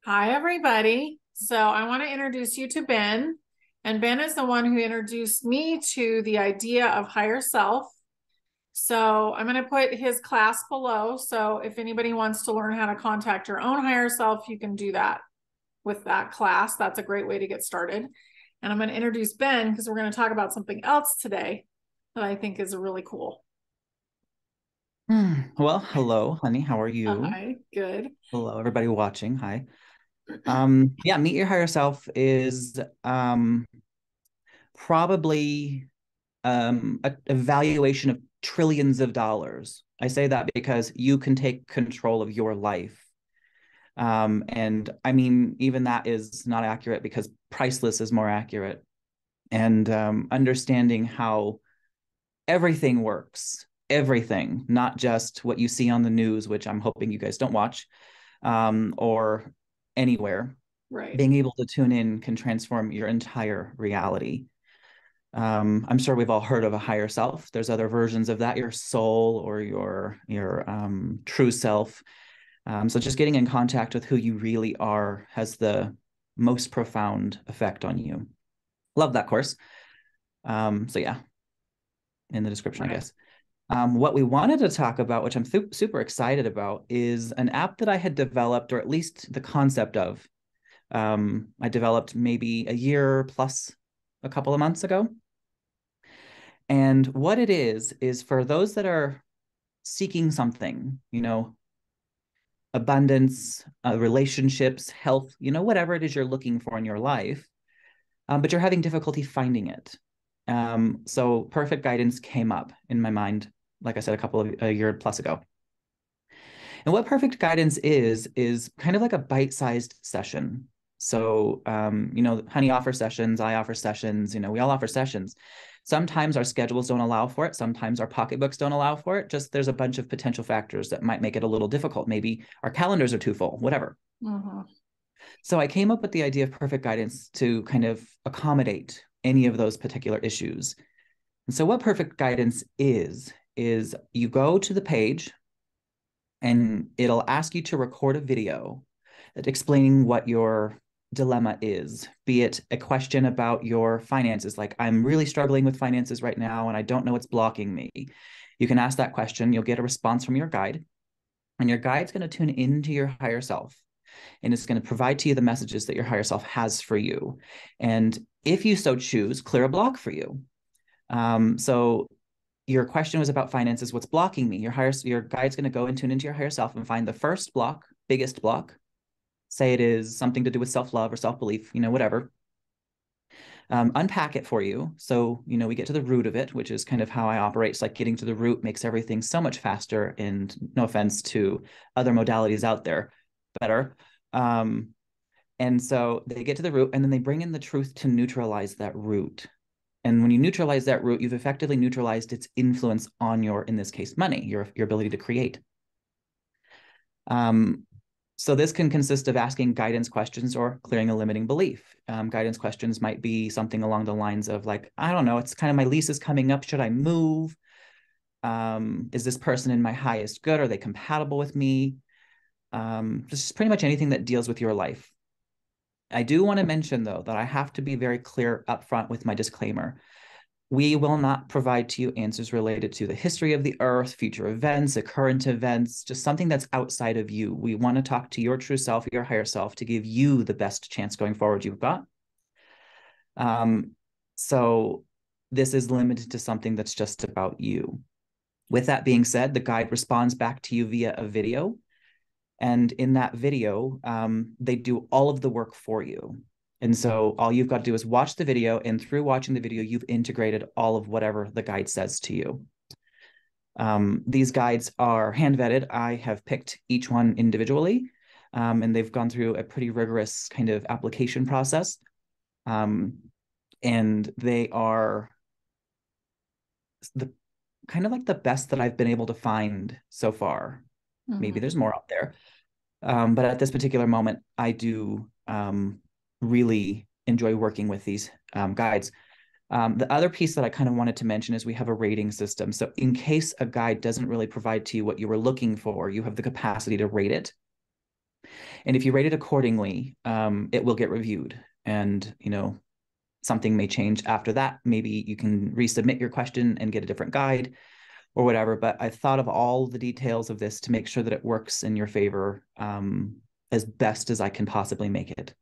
Hi, everybody. So I want to introduce you to Ben. And Ben is the one who introduced me to the idea of higher self. So I'm going to put his class below. So if anybody wants to learn how to contact your own higher self, you can do that with that class. That's a great way to get started. And I'm going to introduce Ben because we're going to talk about something else today that I think is really cool. Well, hello, honey. How are you? Hi, good. Hello, everybody watching. Hi. Yeah, Meet Your Higher Self is probably a evaluation of trillions of dollars. I say that because you can take control of your life. And I mean, even that is not accurate because priceless is more accurate. And understanding how everything works, everything, not just what you see on the news, which I'm hoping you guys don't watch, or anywhere. Right. Being able to tune in can transform your entire reality. I'm sure we've all heard of a higher self. There's other versions of that, your soul or your true self. So just getting in contact with who you really are has the most profound effect on you. Love that course. So yeah, in the description, I Right. guess. What we wanted to talk about, which I'm super excited about, is an app that I had developed, or at least the concept of. I developed maybe a year plus a couple of months ago. And what it is for those that are seeking something, abundance, relationships, health, whatever it is you're looking for in your life, but you're having difficulty finding it. So perfect guidance came up in my mind, like I said, a year plus ago. And what perfect guidance is kind of like a bite-sized session. So, Honey offers sessions, I offer sessions, we all offer sessions. Sometimes our schedules don't allow for it. Sometimes our pocketbooks don't allow for it. Just there's a bunch of potential factors that might make it a little difficult. Maybe our calendars are too full, whatever. Mhm. So I came up with the idea of perfect guidance to kind of accommodate any of those particular issues. And so what perfect guidance is you go to the page and it'll ask you to record a video explaining what your dilemma is, be it a question about your finances, like I'm really struggling with finances right now and I don't know what's blocking me. You can ask that question, you'll get a response from your guide, and your guide's going to tune into your higher self and it's going to provide to you the messages that your higher self has for you. And if you so choose, clear a block for you. So your question was about finances. What's blocking me? Your guide's going to go and tune into your higher self and find the first block, biggest block. Say it is something to do with self-love or self-belief, whatever. Unpack it for you. So, we get to the root of it, which is kind of how I operate. It's like getting to the root makes everything so much faster. And no offense to other modalities out there, better. Um, and so they get to the root and then they bring in the truth to neutralize that root. And when you neutralize that root, you've effectively neutralized its influence on your, in this case, money, your ability to create. Um, so this can consist of asking guidance questions or clearing a limiting belief. Guidance questions might be something along the lines of like, I don't know, it's kind of my lease is coming up. Should I move? Is this person in my highest good? Are they compatible with me? Just pretty much anything that deals with your life. I do want to mention, though, that I have to be very clear upfront with my disclaimer. We will not provide to you answers related to the history of the earth, future events, current events, just something that's outside of you. We want to talk to your true self, your higher self, to give you the best chance going forward you've got. Um, so this is limited to something that's just about you. With that being said, the guide responds back to you via a video. And in that video, they do all of the work for you. And so all you've got to do is watch the video, and through watching the video, you've integrated all of whatever the guide says to you. These guides are hand vetted. I have picked each one individually, and they've gone through a pretty rigorous kind of application process. Um, and they are the kind of like the best that I've been able to find so far. Maybe Mhm. there's more out there. But at this particular moment, I do really enjoy working with these guides. The other piece that I kind of wanted to mention is we have a rating system. So in case a guide doesn't really provide to you what you were looking for, you have the capacity to rate it. And if you rate it accordingly, it will get reviewed. And, something may change after that. Maybe you can resubmit your question and get a different guide or whatever. But I thought of all the details of this to make sure that it works in your favor as best as I can possibly make it.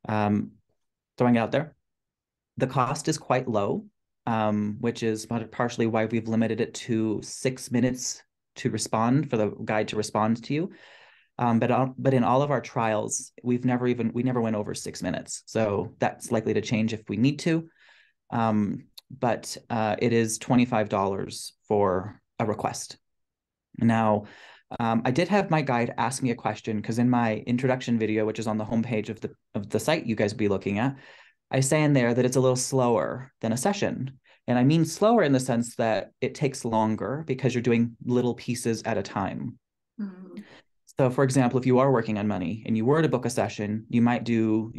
Throwing it out there. The cost is quite low, which is partially why we've limited it to 6 minutes to respond, for the guide to respond to you. But in all of our trials, we never went over 6 minutes. So that's likely to change if we need to. But it is $25 for a request. Now, I did have my guide ask me a question, because in my introduction video, which is on the homepage of the site you guys will be looking at, I say in there that it's a little slower than a session. And I mean slower in the sense that it takes longer because you're doing little pieces at a time. Mm-hmm. So for example, if you are working on money and you were to book a session, you might do,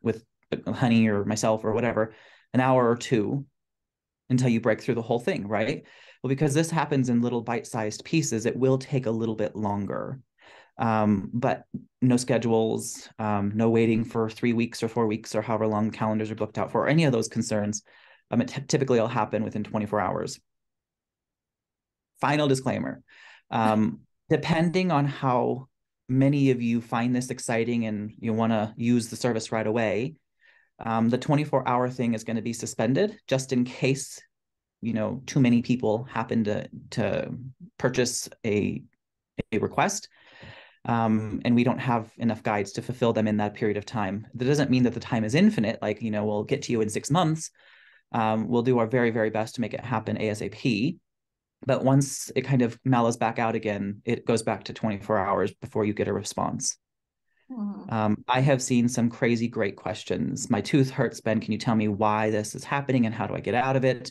with Honey or myself or whatever, an hour or two until you break through the whole thing, right? Well, because this happens in little bite-sized pieces, it will take a little bit longer. But no schedules, no waiting for 3 weeks or 4 weeks or however long calendars are booked out for, or any of those concerns. Typically will happen within 24 hours. Final disclaimer. Depending on how many of you find this exciting and you want to use the service right away, the 24-hour thing is going to be suspended just in case, too many people happen to purchase a request. And we don't have enough guides to fulfill them in that period of time. That doesn't mean that the time is infinite. Like, we'll get to you in 6 months. We'll do our very, very best to make it happen ASAP. But once it kind of mellows back out again, it goes back to 24 hours before you get a response. I have seen some crazy great questions. My tooth hurts, Ben. Can you tell me why this is happening and how do I get out of it?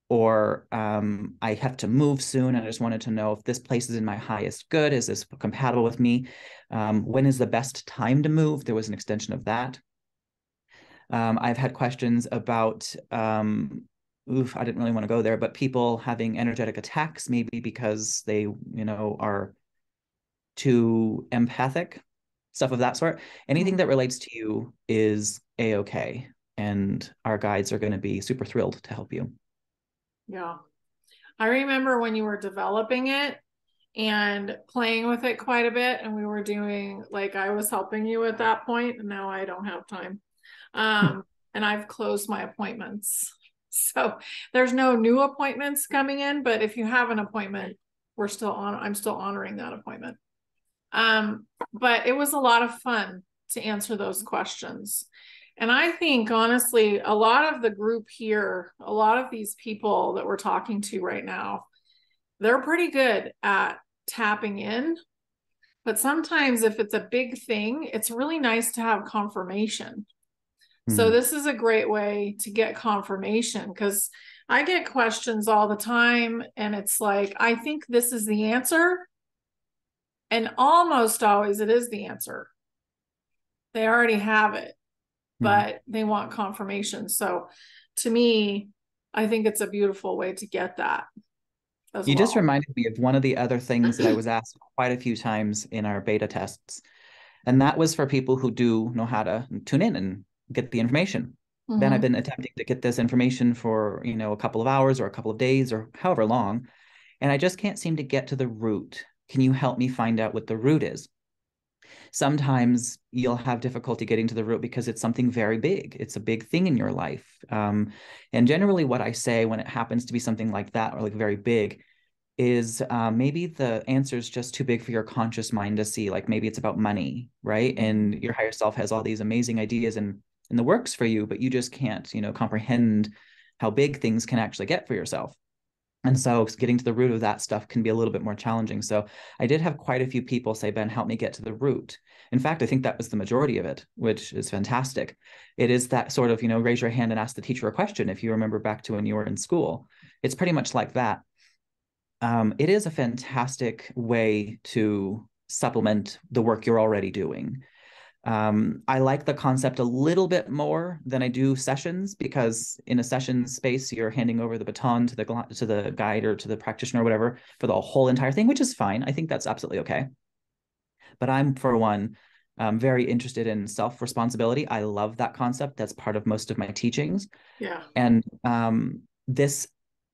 Or I have to move soon and I just wanted to know if this place is in my highest good. Is this compatible with me? When is the best time to move? There was an extension of that. I've had questions about, I didn't really want to go there, but people having energetic attacks, maybe because they, are too empathic, stuff of that sort. Anything that relates to you is A-okay. And our guides are going to be super thrilled to help you. Yeah. I remember when you were developing it and playing with it quite a bit, and we were doing, like, I was helping you at that point, and now I don't have time. And I've closed my appointments. So there's no new appointments coming in, but if you have an appointment, I'm still honoring that appointment. But it was a lot of fun to answer those questions. And I think, honestly, a lot of the group here, a lot of these people that we're talking to right now, they're pretty good at tapping in. But sometimes if it's a big thing, it's really nice to have confirmation. So this is a great way to get confirmation, because I get questions all the time and it's like, I think this is the answer. And almost always it is the answer. They already have it, but they want confirmation. So to me, I think it's a beautiful way to get that. You just reminded me of one of the other things that I was asked quite a few times in our beta tests. And that was for people who do know how to tune in and get the information. Then I've been attempting to get this information for, a couple of hours or a couple of days or however long, and I just can't seem to get to the root. Can you help me find out what the root is? Sometimes you'll have difficulty getting to the root because it's something very big. It's a big thing in your life. And generally what I say when it happens to be something like that, or like very big, is maybe the answer is just too big for your conscious mind to see. Like maybe it's about money, right? And your higher self has all these amazing ideas in the works for you, but you just can't, comprehend how big things can actually get for yourself. And so getting to the root of that stuff can be a little bit more challenging. So I did have quite a few people say, Ben, help me get to the root. In fact, I think that was the majority of it, which is fantastic. It is that sort of, raise your hand and ask the teacher a question. If you remember back to when you were in school, it's pretty much like that. It is a fantastic way to supplement the work you're already doing. I like the concept a little bit more than I do sessions, because in a session space, you're handing over the baton to the guide or to the practitioner or whatever for the whole entire thing, which is fine. I think that's absolutely okay. But I'm, for one, very interested in self-responsibility. I love that concept. That's part of most of my teachings. Yeah. And this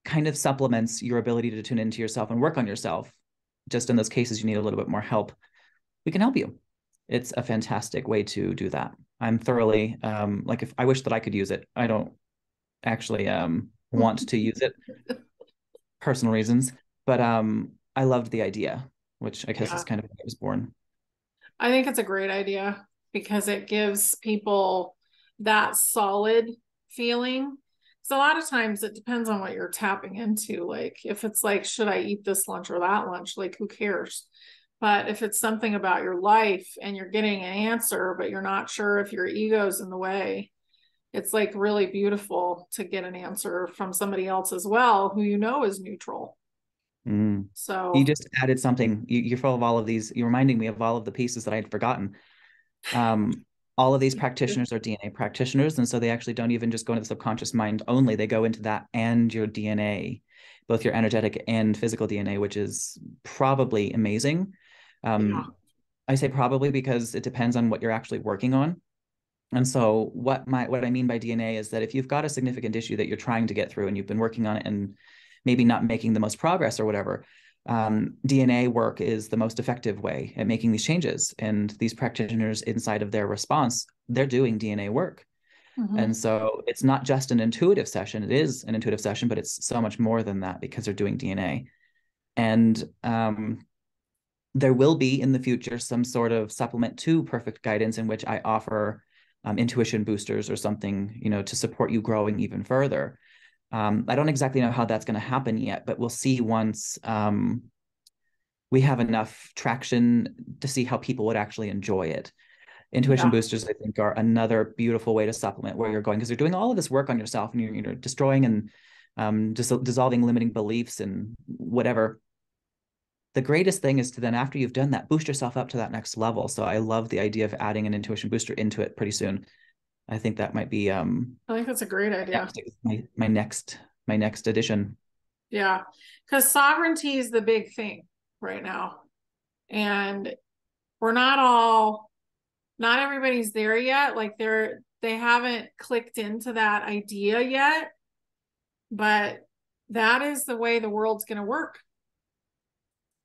kind of supplements your ability to tune into yourself and work on yourself. Just in those cases, you need a little bit more help. We can help you. It's a fantastic way to do that. I'm thoroughly like, if I wish that I could use it. I don't actually want to use it, personal reasons, but I loved the idea, which I guess Yeah. is kind of how I was born. I think it's a great idea because it gives people that solid feeling. So a lot of times it depends on what you're tapping into. Like if it's like, should I eat this lunch or that lunch? Like who cares? But if it's something about your life and you're getting an answer, but you're not sure if your ego's in the way, it's like really beautiful to get an answer from somebody else as well, who you know is neutral. Mm. You So just added something. You're full of all of these. You're reminding me of all of the pieces that I had forgotten. Um, all of these practitioners are DNA practitioners, and so they actually don't even just go into the subconscious mind only. They go into that and your DNA, both your energetic and physical DNA, which is probably amazing. yeah. I say probably because it depends on what you're actually working on. And so what I mean by DNA is that if you've got a significant issue that you're trying to get through and you've been working on it and maybe not making the most progress or whatever, DNA work is the most effective way at making these changes. And these practitioners inside of their response, they're doing DNA work. Mm-hmm. And so it's not just an intuitive session. It is an intuitive session, but it's so much more than that because they're doing DNA. And there will be in the future some sort of supplement to perfect guidance in which I offer intuition boosters or something, to support you growing even further. I don't exactly know how that's going to happen yet, but we'll see once we have enough traction to see how people would actually enjoy it. Intuition Yeah. boosters, I think, are another beautiful way to supplement where you're going because you're doing all of this work on yourself and you're destroying and dissolving limiting beliefs and whatever. The greatest thing is to then, after you've done that, boost yourself up to that next level. So I love the idea of adding an intuition booster into it pretty soon. I think that might be I think that's a great idea. my next edition. Yeah. Because sovereignty is the big thing right now. And we're not everybody's there yet. Like they haven't clicked into that idea yet. But that is the way the world's going to work.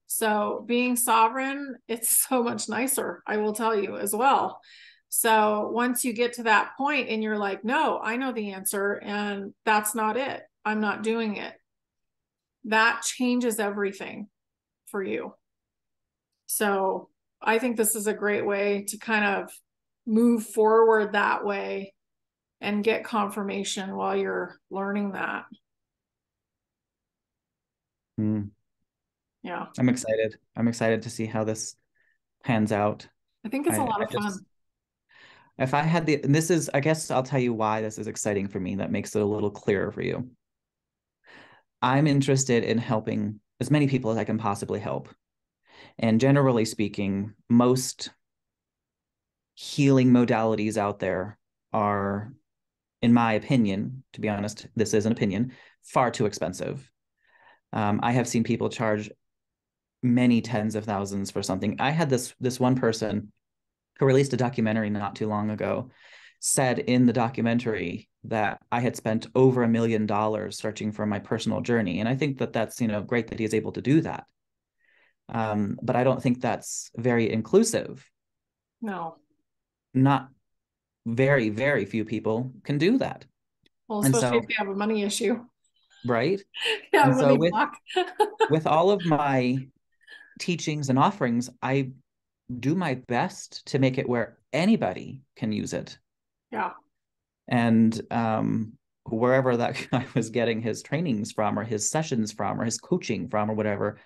So being sovereign, it's so much nicer, I will tell you as well. So once you get to that point and you're like, no, I know the answer and that's not it. I'm not doing it. That changes everything for you. So I think this is a great way to kind of move forward that way and get confirmation while you're learning that. Mm. Yeah. I'm excited. I'm excited to see how this pans out. I think it's a lot I of just, fun. if I had the, this is, I guess I'll tell you why this is exciting for me. That makes it a little clearer for you. I'm interested in helping as many people as I can possibly help. And generally speaking, most healing modalities out there are, in my opinion, to be honest, this is an opinion, far too expensive. I have seen people charge many tens of thousands for something. I had this one person who released a documentary not too long ago, said in the documentary that I had spent over $1 million searching for my personal journey. And I think that that's, great that he is able to do that. But I don't think that's very inclusive. No. Not very, very few people can do that. Well, And especially if so, you have a money issue. right. Yeah, And so money block. with all of my teachings and offerings, I do my best to make it where anybody can use it. Yeah. And wherever that guy was getting his trainings from or his sessions from or his coaching from or whatever,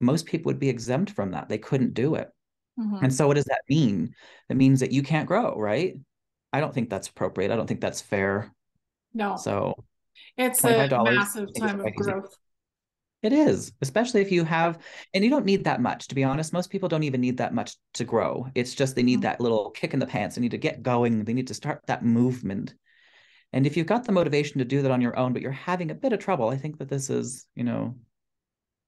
most people would be exempt from that. They couldn't do it. Mm-hmm. And so what does that mean? It means that you can't grow, right? I don't think that's appropriate. I don't think that's fair. No, So it's a $25, I massive think it's time of quite easy. growth. It is, especially if you have, and you don't need that much, to be honest. Most people don't even need that much to grow. It's just they need Mm-hmm. that little kick in the pants. They need to get going. They need to start that movement. And if you've got the motivation to do that on your own, but you're having a bit of trouble, I think that this is,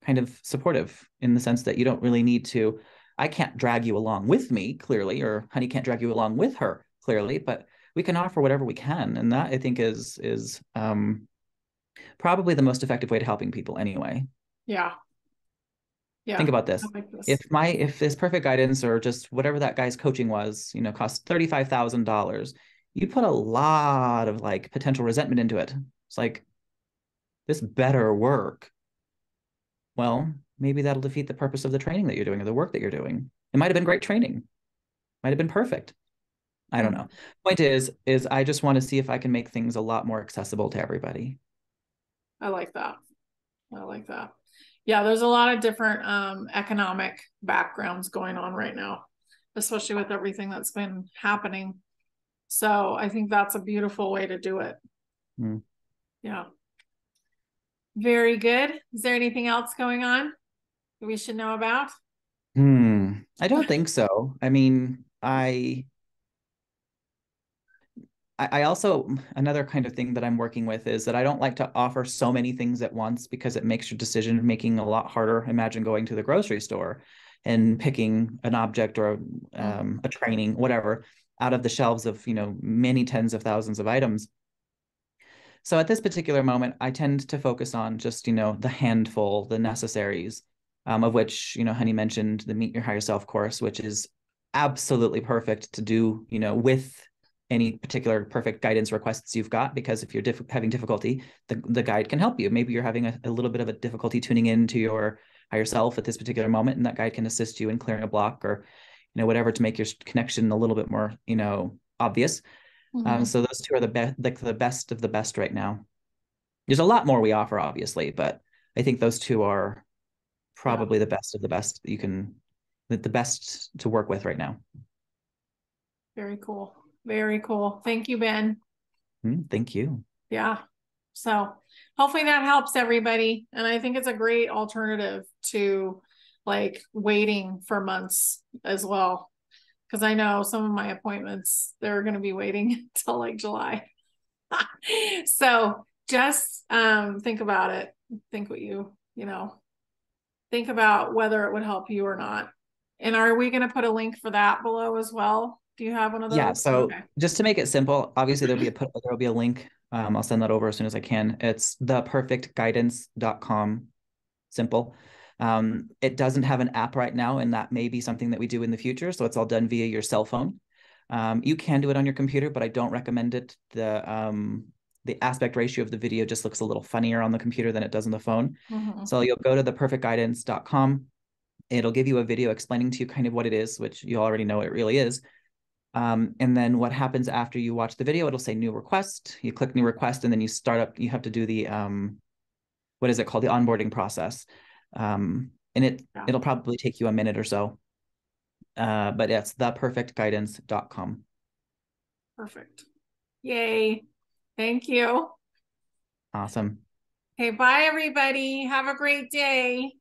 kind of supportive in the sense that you don't really need to I can't drag you along with me, clearly, or Honey can't drag you along with her, clearly, but we can offer whatever we can. And that, I think, is probably the most effective way to helping people anyway. Yeah. Yeah. Think about I this. like this. If this perfect guidance or just whatever that guy's coaching was, cost $35,000, you put a lot of like potential resentment into it. It's like, this better work. Well, maybe that'll defeat the purpose of the training that you're doing or the work that you're doing. It might have been great training. Might have been perfect. I don't know. Point is I just want to see if I can make things a lot more accessible to everybody. I like that. I like that. Yeah, there's a lot of different economic backgrounds going on right now, especially with everything that's been happening. So I think that's a beautiful way to do it. Mm. Yeah. Very good. Is there anything else going on that we should know about? I don't think so. I mean, I also, another kind of thing that I'm working with is that I don't like to offer so many things at once because it makes your decision making a lot harder. Imagine going to the grocery store and picking an object or a training, whatever, out of the shelves of, many tens of thousands of items. So at this particular moment, I tend to focus on just, the handful, the necessaries, of which, Honey mentioned the Meet Your Higher Self course, which is absolutely perfect to do, with any particular perfect guidance requests you've got, because if you're having difficulty, the guide can help you. Maybe you're having a little bit of a difficulty tuning into your higher self at this particular moment, and that guide can assist you in clearing a block or, whatever, to make your connection a little bit more, obvious. So those two are the best of the best right now. There's a lot more we offer, obviously, but I think those two are probably the best of the best that you can, the best to work with right now. Very cool. Very cool. Thank you, Ben. Thank you. Yeah. So hopefully that helps everybody. And I think it's a great alternative to like waiting for months as well. Because I know some of my appointments, they're going to be waiting until like July. So just think about it. Think what think about whether it would help you or not. And are we going to put a link for that below as well? Do you have one of those? Yeah. So okay. Just to make it simple, obviously there'll be a link. I'll send that over as soon as I can. It's theperfectguidance.com. Simple. It doesn't have an app right now, and that may be something that we do in the future. So it's all done via your cell phone. You can do it on your computer, but I don't recommend it. The aspect ratio of the video just looks a little funnier on the computer than it does on the phone. So you'll go to theperfectguidance.com. It'll give you a video explaining to you kind of what it is, which you already know it really is. And then what happens after you watch the video, it'll say new request. You click new request, and then you start up. You have to do the what is it called? The onboarding process. And it'll probably take you a minute or so. But it's theperfectguidance.com. Perfect. Yay. Thank you. Awesome. Okay, bye everybody. Have a great day.